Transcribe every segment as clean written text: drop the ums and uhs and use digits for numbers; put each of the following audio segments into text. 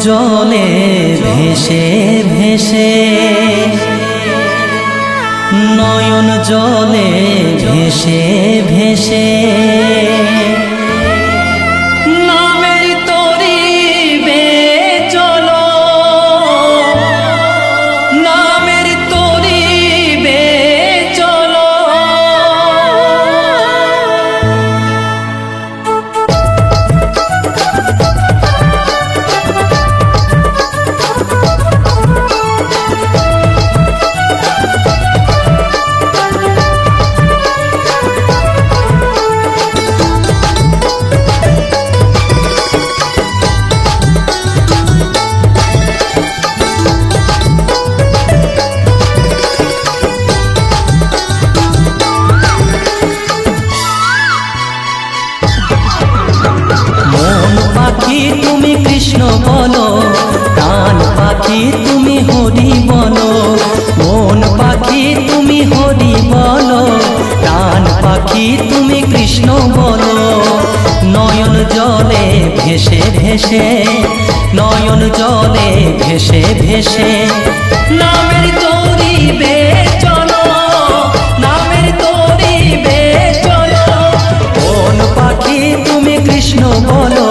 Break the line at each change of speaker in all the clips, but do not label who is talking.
জলে ভেসে ভেসে, নয়ন জলে ভেসে ভেসে, নামের তরি বে চলো, নামের তরি বে চলো। পাখি তুমি কৃষ্ণ বলো, প্রাণ পাখি তুমি হরি বলো। মন পাখি তুমি হরি বলো, প্রাণ পাখি তুমি কৃষ্ণ বলো। নয়ন জলে ভেসে ভেসে, নয়ন জলে ভেসে ভেসে, নামের তরি বে চলো, নামের তরি বে চলো। মন পাখি তুমি কৃষ্ণ বলো,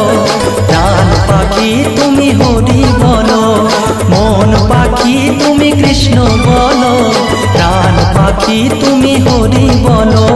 প্রাণ পাখি তুমি হরি বলো। মন পাখি তুমি কৃষ্ণ বলো, প্রাণ পাখি তুমি হরি বলো।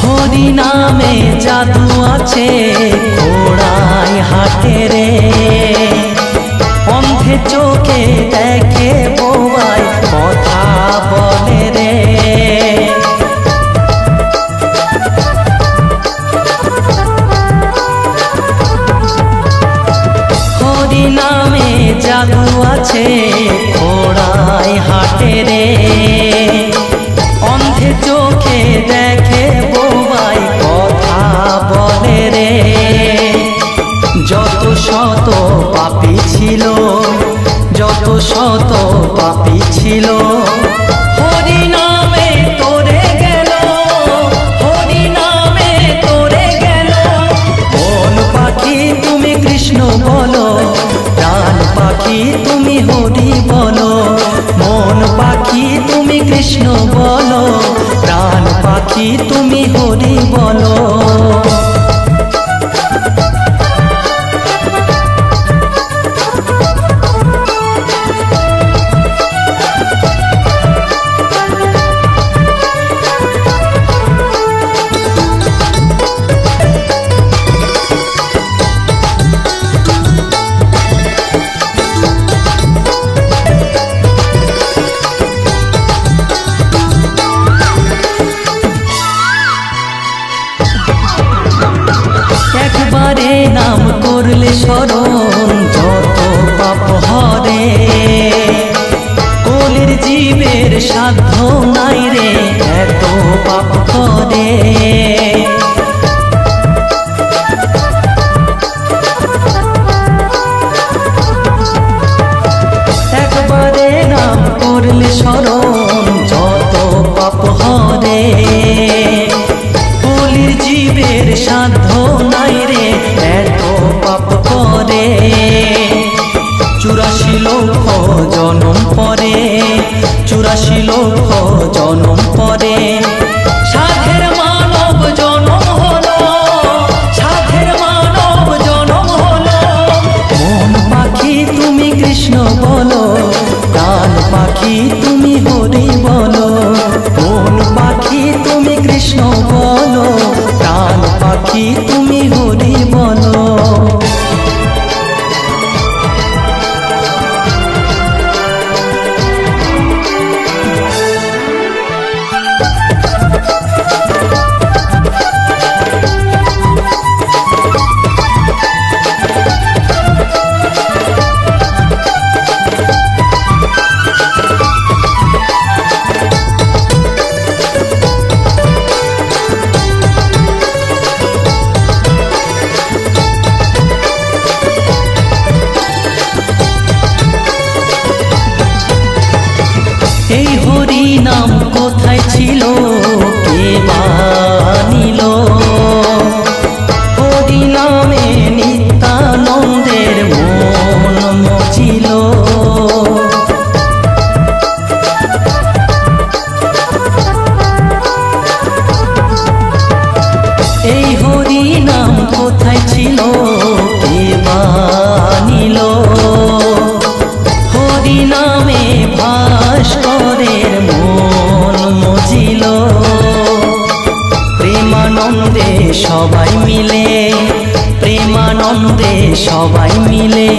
হরি নামে জাদু আছে, ঘোড়ায় হাটে রে, অন্ধে চোখে দেখে বোবাই কথা বলে রে। হরি নামে জাদু আছে, ঘোড়ায় হাটে রে, অন্ধে চোখে দেখে বোবাই কথা বলে রে। যত শত পাপী ছিল, যত শত পাপী ছিল, হরি নামে তোরে গেল, হরি নামে তোরে গেল। মন পাখি তুমি কৃষ্ণ বলো, প্রাণ পাখি তুমি হরি বলো। মন পাখি তুমি কৃষ্ণ বলো, প্রাণ পাখি তুমি হরি বলো। একবারে নাম করলে স্মরণ, যত পাপ হরে। কলির জীবের সাধ্য নাই রে, এত পাপ করে। একবারে নাম করলে স্মরণ, যত পাপ হরে। কলির জীবের সাধ্য নাই রে, এত পাপ করে। 84 লক্ষ জনম পরে, 84 লক্ষ জনম পরে, সাধের মানব জনম হলো, সাধের মানব জনম হলো। মন পাখি তুমি কৃষ্ণ বলো, প্রাণ পাখি তুমি হরি বলো। মন পাখি তুমি কৃষ্ণ বলো, প্রাণ পাখি তুমি হরি বলো। এলো কে বানিল, হরি নামে ভাস্করের মন মজিল। প্রেমানন্দে সবাই মিলে, প্রেমানন্দে সবাই মিলে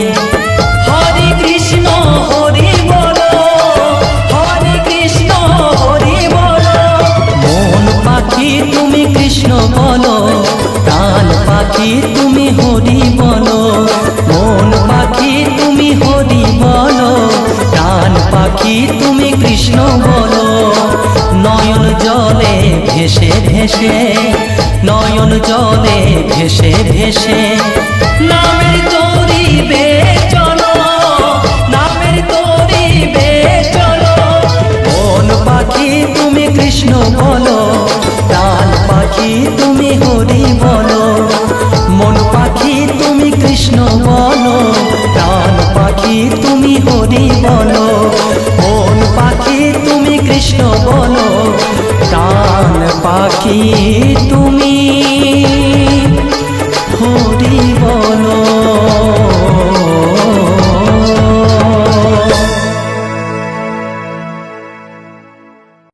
হরে কৃষ্ণ হরি বলো, হরে কৃষ্ণ হরি বলো। মন পাখি তুমি কৃষ্ণ বলো, প্রাণ পাখি তুমি হরি বলো। মন পাখি তুমি হরি বলো, প্রাণ পাখি তুমি কৃষ্ণ বলো। নয়ন জলে ভেসে ভেসে, নয়ন জলে ভেসে ভেসে নামের তরি বে চলো, নামের তরি বে চলো। মন পাখি তুমি কৃষ্ণ বলো, প্রাণ পাখি তুমি হরি বলো। মন পাখি তুমি কৃষ্ণ বলো, প্রাণ পাখি তুমি হরি বলো। মন পাখি তুমি কৃষ্ণ বলো, প্রাণ পাখি তুমি